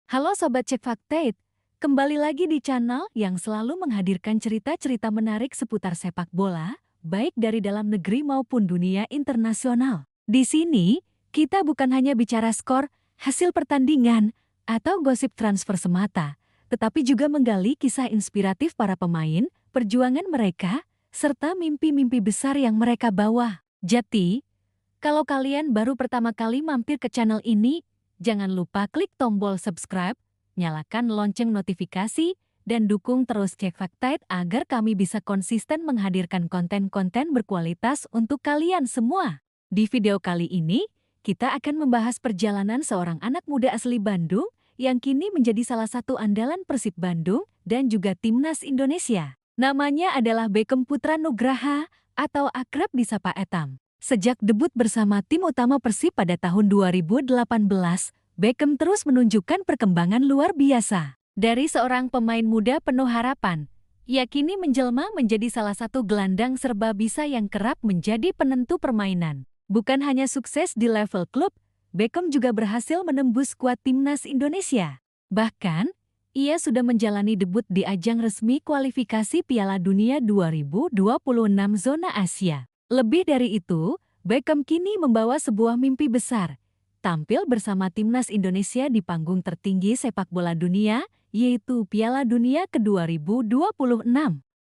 Halo Sobat Cek Fakta, kembali lagi di channel yang selalu menghadirkan cerita-cerita menarik seputar sepak bola, baik dari dalam negeri maupun dunia internasional. Di sini, kita bukan hanya bicara skor, hasil pertandingan, atau gosip transfer semata, tetapi juga menggali kisah inspiratif para pemain, perjuangan mereka, serta mimpi-mimpi besar yang mereka bawa. Jadi, kalau kalian baru pertama kali mampir ke channel ini, jangan lupa klik tombol subscribe, nyalakan lonceng notifikasi, dan dukung terus Cek Fakta agar kami bisa konsisten menghadirkan konten-konten berkualitas untuk kalian semua. Di video kali ini, kita akan membahas perjalanan seorang anak muda asli Bandung yang kini menjadi salah satu andalan Persib Bandung dan juga Timnas Indonesia. Namanya adalah Beckham Putra Nugraha atau akrab disapa Etam. Sejak debut bersama tim utama Persib pada tahun 2018, Beckham terus menunjukkan perkembangan luar biasa. Dari seorang pemain muda penuh harapan, ia kini menjelma menjadi salah satu gelandang serba bisa yang kerap menjadi penentu permainan. Bukan hanya sukses di level klub, Beckham juga berhasil menembus skuad Timnas Indonesia. Bahkan, ia sudah menjalani debut di ajang resmi kualifikasi Piala Dunia 2026 zona Asia. Lebih dari itu, Beckham kini membawa sebuah mimpi besar, tampil bersama Timnas Indonesia di panggung tertinggi sepak bola dunia, yaitu Piala Dunia ke-2026.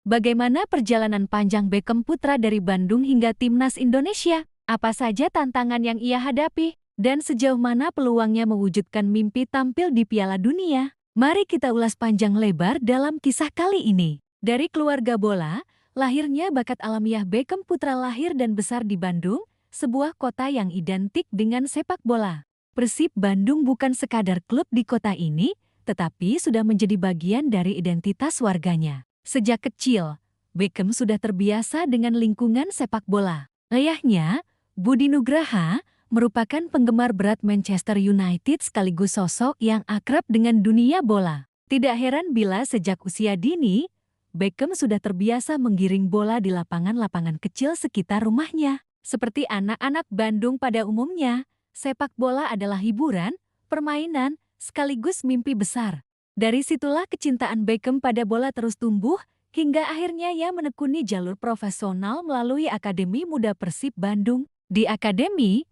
Bagaimana perjalanan panjang Beckham Putra dari Bandung hingga Timnas Indonesia? Apa saja tantangan yang ia hadapi? Dan sejauh mana peluangnya mewujudkan mimpi tampil di Piala Dunia? Mari kita ulas panjang lebar dalam kisah kali ini. Dari keluarga bola, lahirnya bakat alamiah Beckham Putra lahir dan besar di Bandung, sebuah kota yang identik dengan sepak bola. Persib Bandung bukan sekadar klub di kota ini, tetapi sudah menjadi bagian dari identitas warganya. Sejak kecil, Beckham sudah terbiasa dengan lingkungan sepak bola. Ayahnya, Budi Nugraha, merupakan penggemar berat Manchester United sekaligus sosok yang akrab dengan dunia bola. Tidak heran bila sejak usia dini, Beckham sudah terbiasa menggiring bola di lapangan-lapangan kecil sekitar rumahnya. Seperti anak-anak Bandung pada umumnya, sepak bola adalah hiburan, permainan, sekaligus mimpi besar. Dari situlah kecintaan Beckham pada bola terus tumbuh, hingga akhirnya ia menekuni jalur profesional melalui Akademi Muda Persib Bandung. Di akademi,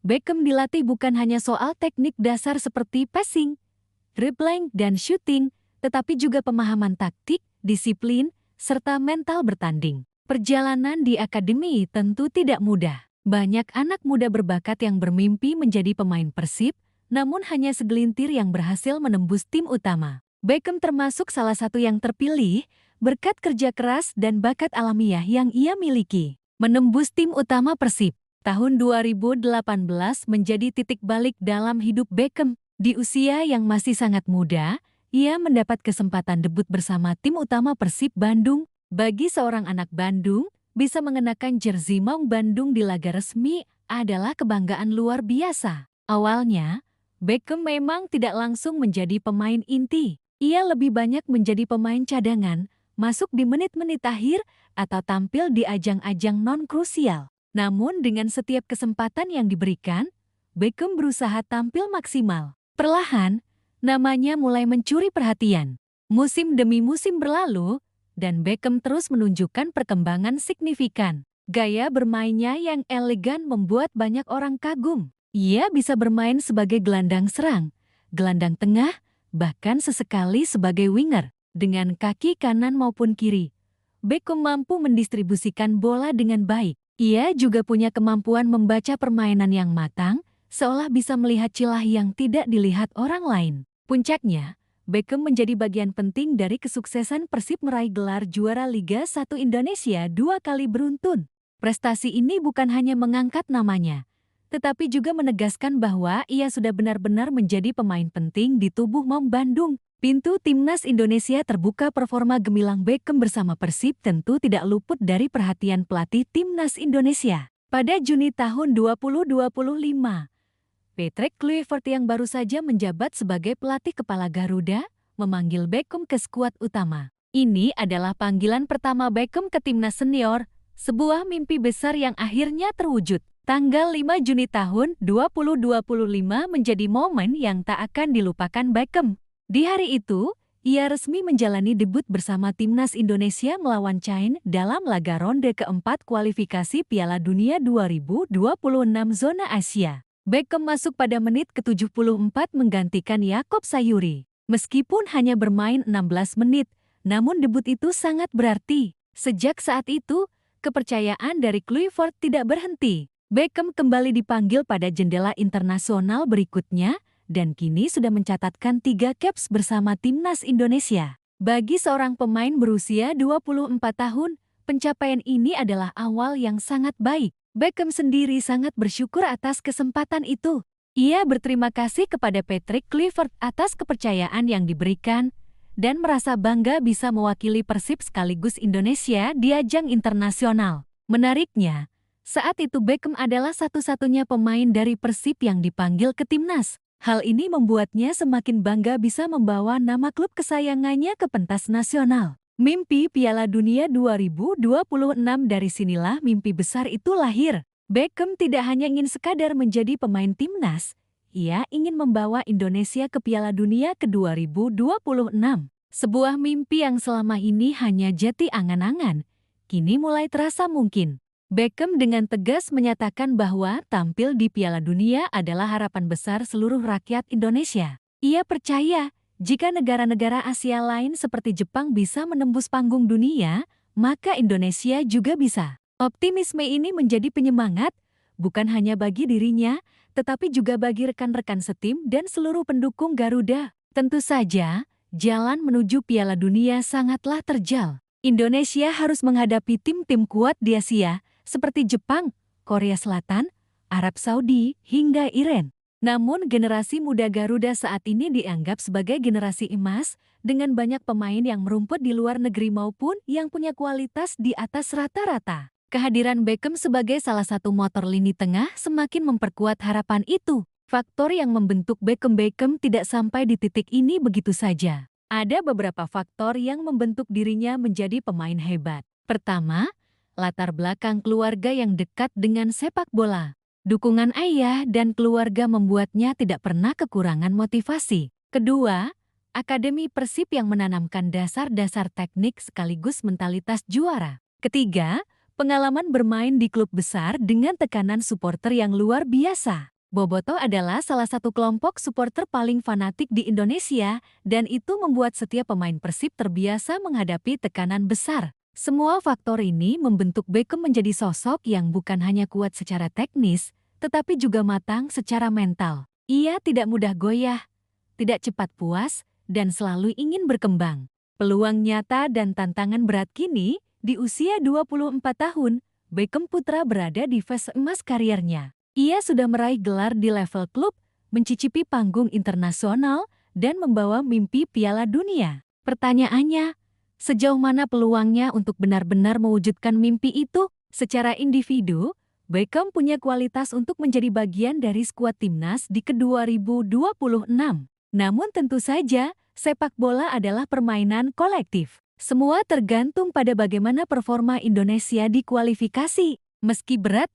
Beckham dilatih bukan hanya soal teknik dasar seperti passing, dribbling, dan shooting, tetapi juga pemahaman taktik, disiplin, serta mental bertanding. Perjalanan di akademi tentu tidak mudah. Banyak anak muda berbakat yang bermimpi menjadi pemain Persib, namun hanya segelintir yang berhasil menembus tim utama. Beckham termasuk salah satu yang terpilih berkat kerja keras dan bakat alamiah yang ia miliki. Menembus tim utama Persib, tahun 2018 menjadi titik balik dalam hidup Beckham. Di usia yang masih sangat muda, ia mendapat kesempatan debut bersama tim utama Persib Bandung. Bagi seorang anak Bandung, bisa mengenakan jersey Maung Bandung di laga resmi adalah kebanggaan luar biasa. Awalnya, Beckham memang tidak langsung menjadi pemain inti. Ia lebih banyak menjadi pemain cadangan, masuk di menit-menit akhir, atau tampil di ajang-ajang non-krusial. Namun dengan setiap kesempatan yang diberikan, Beckham berusaha tampil maksimal. Perlahan, namanya mulai mencuri perhatian. Musim demi musim berlalu, dan Beckham terus menunjukkan perkembangan signifikan. Gaya bermainnya yang elegan membuat banyak orang kagum. Ia bisa bermain sebagai gelandang serang, gelandang tengah, bahkan sesekali sebagai winger. Dengan kaki kanan maupun kiri, Beckham mampu mendistribusikan bola dengan baik. Ia juga punya kemampuan membaca permainan yang matang, seolah bisa melihat celah yang tidak dilihat orang lain. Puncaknya, Beckham menjadi bagian penting dari kesuksesan Persib meraih gelar juara Liga 1 Indonesia 2 kali beruntun. Prestasi ini bukan hanya mengangkat namanya, tetapi juga menegaskan bahwa ia sudah benar-benar menjadi pemain penting di tubuh Maung Bandung. Pintu Timnas Indonesia terbuka. Performa gemilang Beckham bersama Persib tentu tidak luput dari perhatian pelatih Timnas Indonesia. Pada Juni tahun 2025, Patrick Kluivert yang baru saja menjabat sebagai pelatih kepala Garuda, memanggil Beckham ke skuad utama. Ini adalah panggilan pertama Beckham ke timnas senior, sebuah mimpi besar yang akhirnya terwujud. Tanggal 5 Juni tahun 2025 menjadi momen yang tak akan dilupakan Beckham. Di hari itu, ia resmi menjalani debut bersama timnas Indonesia melawan China dalam laga ronde keempat kualifikasi Piala Dunia 2026 zona Asia. Beckham masuk pada menit ke-74 menggantikan Yakob Sayuri. Meskipun hanya bermain 16 menit, namun debut itu sangat berarti. Sejak saat itu, kepercayaan dari Kluivert tidak berhenti. Beckham kembali dipanggil pada jendela internasional berikutnya dan kini sudah mencatatkan 3 caps bersama timnas Indonesia. Bagi seorang pemain berusia 24 tahun, pencapaian ini adalah awal yang sangat baik. Beckham sendiri sangat bersyukur atas kesempatan itu. Ia berterima kasih kepada Patrick Kluivert atas kepercayaan yang diberikan dan merasa bangga bisa mewakili Persib sekaligus Indonesia di ajang internasional. Menariknya, saat itu Beckham adalah satu-satunya pemain dari Persib yang dipanggil ke timnas. Hal ini membuatnya semakin bangga bisa membawa nama klub kesayangannya ke pentas nasional. Mimpi Piala Dunia 2026 dari sinilah mimpi besar itu lahir. Beckham tidak hanya ingin sekadar menjadi pemain timnas, ia ingin membawa Indonesia ke Piala Dunia ke 2026. Sebuah mimpi yang selama ini hanya jadi angan-angan, kini mulai terasa mungkin. Beckham dengan tegas menyatakan bahwa tampil di Piala Dunia adalah harapan besar seluruh rakyat Indonesia. Ia percaya, jika negara-negara Asia lain seperti Jepang bisa menembus panggung dunia, maka Indonesia juga bisa. Optimisme ini menjadi penyemangat, bukan hanya bagi dirinya, tetapi juga bagi rekan-rekan setim dan seluruh pendukung Garuda. Tentu saja, jalan menuju Piala Dunia sangatlah terjal. Indonesia harus menghadapi tim-tim kuat di Asia, seperti Jepang, Korea Selatan, Arab Saudi, hingga Iran. Namun generasi muda Garuda saat ini dianggap sebagai generasi emas dengan banyak pemain yang merumput di luar negeri maupun yang punya kualitas di atas rata-rata. Kehadiran Beckham sebagai salah satu motor lini tengah semakin memperkuat harapan itu. Faktor yang membentuk Beckham tidak sampai di titik ini begitu saja. Ada beberapa faktor yang membentuk dirinya menjadi pemain hebat. Pertama, latar belakang keluarga yang dekat dengan sepak bola. Dukungan ayah dan keluarga membuatnya tidak pernah kekurangan motivasi. Kedua, Akademi Persib yang menanamkan dasar-dasar teknik sekaligus mentalitas juara. Ketiga, pengalaman bermain di klub besar dengan tekanan supporter yang luar biasa. Bobotoh adalah salah satu kelompok supporter paling fanatik di Indonesia dan itu membuat setiap pemain Persib terbiasa menghadapi tekanan besar. Semua faktor ini membentuk Beckham menjadi sosok yang bukan hanya kuat secara teknis, tetapi juga matang secara mental. Ia tidak mudah goyah, tidak cepat puas, dan selalu ingin berkembang. Peluang nyata dan tantangan berat kini, di usia 24 tahun, Beckham Putra berada di fase emas kariernya. Ia sudah meraih gelar di level klub, mencicipi panggung internasional, dan membawa mimpi Piala Dunia. Pertanyaannya, sejauh mana peluangnya untuk benar-benar mewujudkan mimpi itu? Secara individu, Beckham punya kualitas untuk menjadi bagian dari skuad timnas di ke-2026. Namun tentu saja, sepak bola adalah permainan kolektif. Semua tergantung pada bagaimana performa Indonesia di kualifikasi. Meski berat,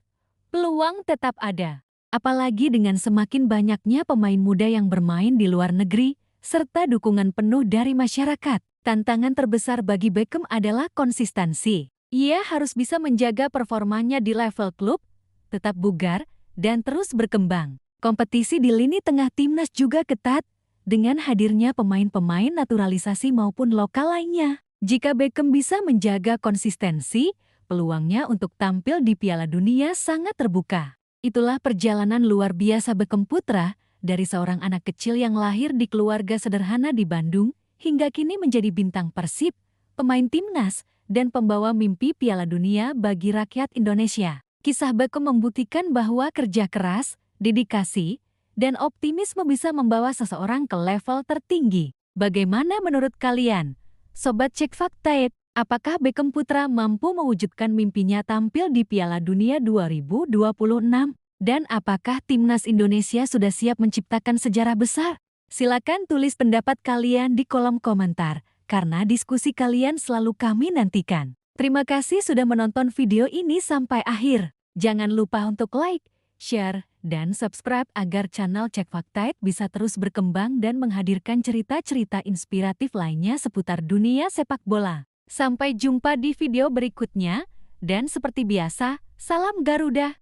peluang tetap ada. Apalagi dengan semakin banyaknya pemain muda yang bermain di luar negeri, serta dukungan penuh dari masyarakat. Tantangan terbesar bagi Beckham adalah konsistensi. Ia harus bisa menjaga performanya di level klub, tetap bugar, dan terus berkembang. Kompetisi di lini tengah timnas juga ketat, dengan hadirnya pemain-pemain naturalisasi maupun lokal lainnya. Jika Beckham bisa menjaga konsistensi, peluangnya untuk tampil di Piala Dunia sangat terbuka. Itulah perjalanan luar biasa Beckham Putra, dari seorang anak kecil yang lahir di keluarga sederhana di Bandung, hingga kini menjadi bintang Persib, pemain timnas, dan pembawa mimpi Piala Dunia bagi rakyat Indonesia. Kisah Beckham membuktikan bahwa kerja keras, dedikasi, dan optimisme bisa membawa seseorang ke level tertinggi. Bagaimana menurut kalian? Sobat Cek Fakta, apakah Beckham Putra mampu mewujudkan mimpinya tampil di Piala Dunia 2026? Dan apakah timnas Indonesia sudah siap menciptakan sejarah besar? Silakan tulis pendapat kalian di kolom komentar, karena diskusi kalian selalu kami nantikan. Terima kasih sudah menonton video ini sampai akhir. Jangan lupa untuk like, share, dan subscribe agar channel Cek Fakta bisa terus berkembang dan menghadirkan cerita-cerita inspiratif lainnya seputar dunia sepak bola. Sampai jumpa di video berikutnya, dan seperti biasa, salam Garuda!